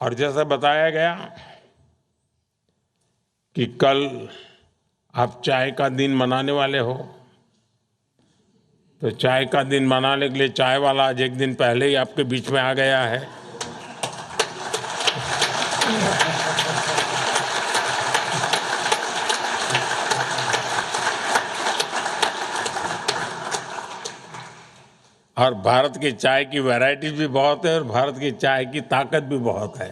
और जैसा बताया गया कि कल आप चाय का दिन मनाने वाले हो, तो चाय का दिन मनाने के लिए चाय वाला आज एक दिन पहले ही आपके बीच में आ गया है। और भारत की चाय की वैरायटीज भी बहुत है और भारत की चाय की ताकत भी बहुत है।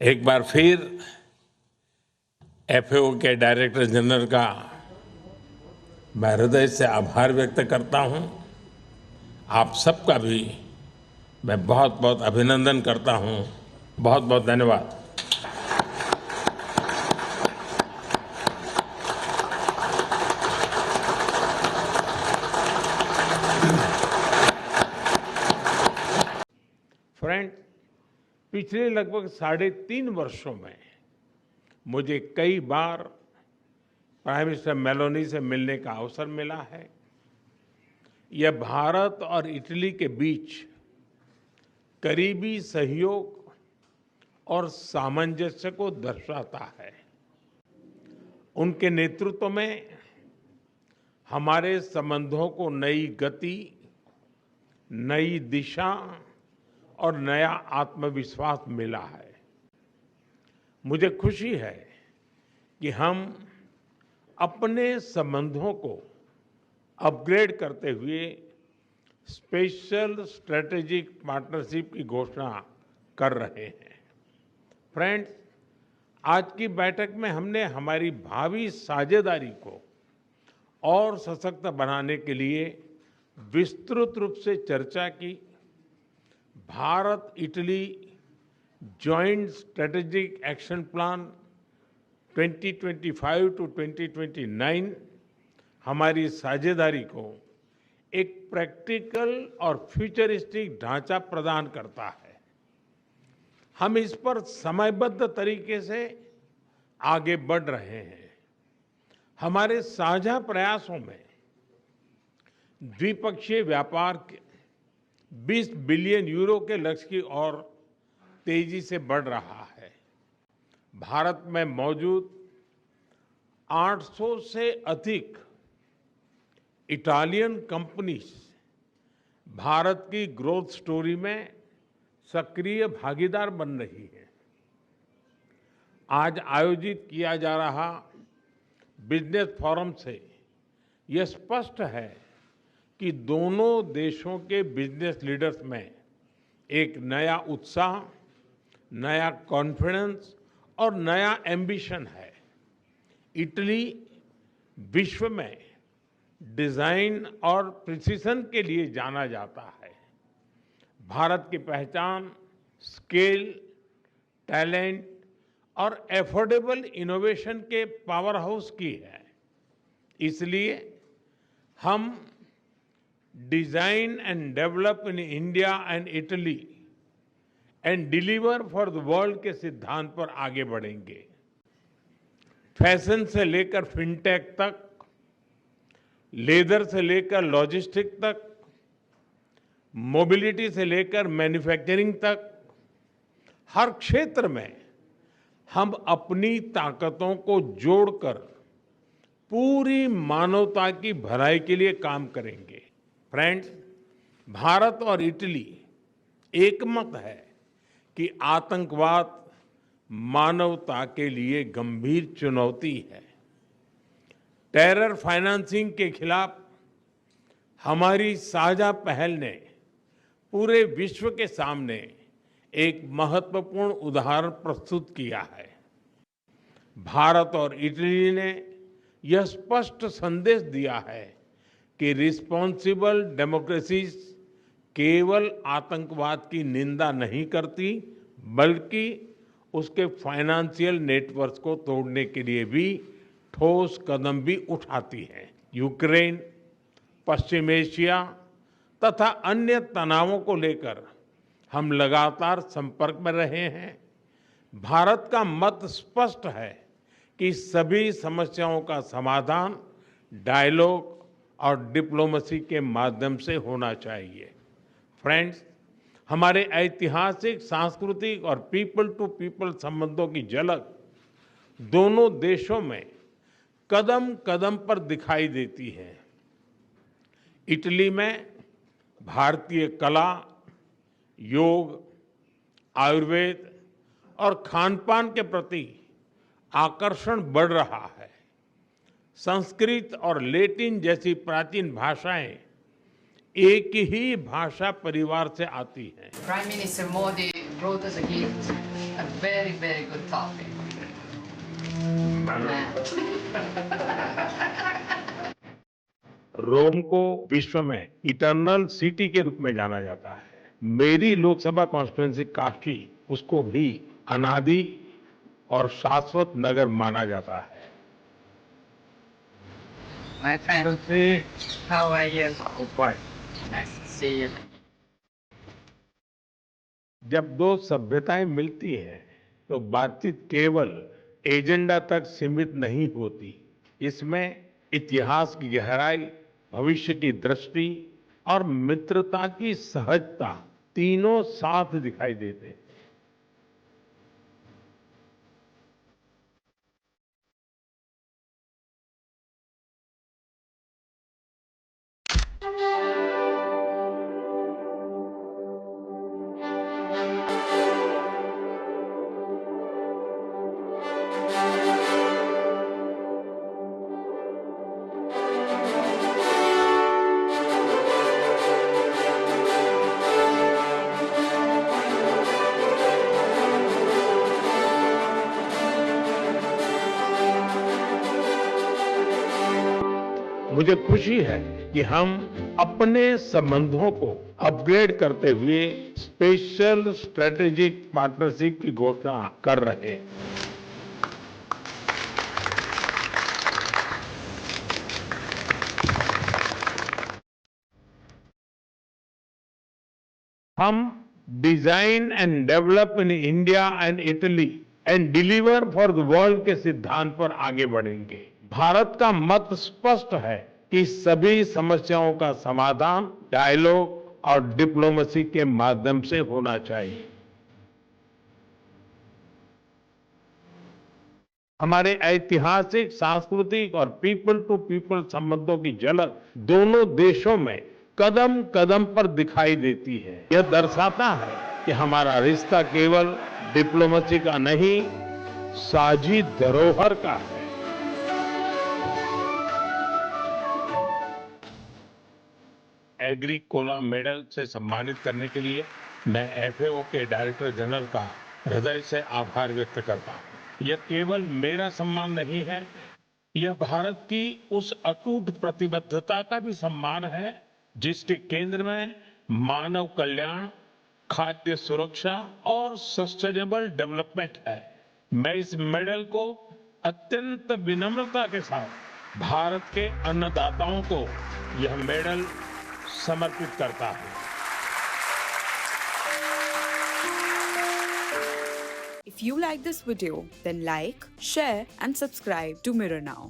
एक बार फिर एफएओ के डायरेक्टर जनरल का मैं हृदय से आभार व्यक्त करता हूं। आप सबका भी मैं बहुत बहुत अभिनंदन करता हूं। बहुत बहुत धन्यवाद। फ्रेंड, पिछले लगभग 3.5 वर्षों में मुझे कई बार प्राइम मिनिस्टर मेलोनी से मिलने का अवसर मिला है। यह भारत और इटली के बीच करीबी सहयोग और सामंजस्य को दर्शाता है। उनके नेतृत्व में हमारे संबंधों को नई गति, नई दिशा और नया आत्मविश्वास मिला है। मुझे खुशी है कि हम अपने संबंधों को अपग्रेड करते हुए स्पेशल स्ट्रेटेजिक पार्टनरशिप की घोषणा कर रहे हैं। फ्रेंड्स, आज की बैठक में हमने हमारी भावी साझेदारी को और सशक्त बनाने के लिए विस्तृत रूप से चर्चा की। Bharat Italy joint strategic action plan 2025 to 2029 हमारी साझेदारी को एक प्रैक्टिकल और फ्यूचरिस्टिक ढांचा प्रदान करता है। हम इस पर समयबद्ध तरीके से आगे बढ़ रहे हैं। हमारे साझा प्रयासों में द्विपक्षीय व्यापार के 20 बिलियन यूरो के लक्ष्य की ओर तेजी से बढ़ रहा है। भारत में मौजूद 800 से अधिक इटालियन कंपनीज भारत की ग्रोथ स्टोरी में सक्रिय भागीदार बन रही है। आज आयोजित किया जा रहा बिजनेस फोरम से यह स्पष्ट है कि दोनों देशों के बिजनेस लीडर्स में एक नया उत्साह, नया कॉन्फिडेंस और नया एम्बिशन है। इटली विश्व में डिजाइन और प्रिसिशन के लिए जाना जाता है। भारत की पहचान स्केल, टैलेंट और एफोर्डेबल इनोवेशन के पावर हाउस की है। इसलिए हम design and develop in India and Italy and deliver for the world के सिद्धांत पर आगे बढ़ेंगे। फैशन से लेकर फिनटेक तक, लेदर से लेकर लॉजिस्टिक तक, मोबिलिटी से लेकर मैन्युफैक्चरिंग तक, हर क्षेत्र में हम अपनी ताकतों को जोड़कर पूरी मानवता की भलाई के लिए काम करेंगे। फ्रेंड्स, भारत और इटली एकमत है कि आतंकवाद मानवता के लिए गंभीर चुनौती है। टेरर फाइनेंसिंग के खिलाफ हमारी साझा पहल ने पूरे विश्व के सामने एक महत्वपूर्ण उदाहरण प्रस्तुत किया है। भारत और इटली ने यह स्पष्ट संदेश दिया है कि रिस्पॉन्सिबल डेमोक्रेसीज केवल आतंकवाद की निंदा नहीं करती, बल्कि उसके फाइनेंशियल नेटवर्क को तोड़ने के लिए भी ठोस कदम भी उठाती है। यूक्रेन, पश्चिम एशिया तथा अन्य तनावों को लेकर हम लगातार संपर्क में रहे हैं। भारत का मत स्पष्ट है कि सभी समस्याओं का समाधान डायलॉग और डिप्लोमेसी के माध्यम से होना चाहिए। फ्रेंड्स, हमारे ऐतिहासिक, सांस्कृतिक और पीपल टू पीपल संबंधों की झलक दोनों देशों में कदम कदम पर दिखाई देती है। इटली में भारतीय कला, योग, आयुर्वेद और खान-पान के प्रति आकर्षण बढ़ रहा है। संस्कृत और लैटिन जैसी प्राचीन भाषाएं एक ही भाषा परिवार से आती हैं। Prime Minister Modi brought us a gift, a very, very good topic. रोम को विश्व में इटर्नल सिटी के रूप में जाना जाता है। मेरी लोकसभा कॉन्स्टिट्यूंसी काशी उसको भी अनादि और शाश्वत नगर माना जाता है। My friend, how are you? Nice to see you. जब दो सभ्यताएं मिलती हैं तो बातचीत केवल एजेंडा तक सीमित नहीं होती। इसमें इतिहास की गहराई, भविष्य की दृष्टि और मित्रता की सहजता तीनों साथ दिखाई देते हैं। मुझे खुशी है कि हम अपने संबंधों को अपग्रेड करते हुए स्पेशल स्ट्रेटेजिक पार्टनरशिप की घोषणा कर रहे हैं। हम design and develop in India and Italy and deliver for the world के सिद्धांत पर आगे बढ़ेंगे। भारत का मत स्पष्ट है कि सभी समस्याओं का समाधान डायलॉग और डिप्लोमेसी के माध्यम से होना चाहिए। हमारे ऐतिहासिक, सांस्कृतिक और पीपल टू पीपल संबंधों की झलक दोनों देशों में कदम कदम पर दिखाई देती है। यह दर्शाता है कि हमारा रिश्ता केवल डिप्लोमेसी का नहीं, साझी धरोहर का है। एग्रीकोला मेडल से सम्मानित करने के लिए मैं एफएओ के डायरेक्टर जनरल का हृदय से आभार व्यक्त करता हूं। यह केवल मेरा सम्मान नहीं है, यह भारत की उस अटूट प्रतिबद्धता का भी सम्मान है जिसके केंद्र में मानव कल्याण, खाद्य सुरक्षा और सस्टेनेबल डेवलपमेंट है। मैं इस मेडल को अत्यंत विनम्रता के साथ भारत के अन्नदाताओं को यह मेडल समर्पित करता हूं। If you like this video, then like, share and subscribe to Mirror Now.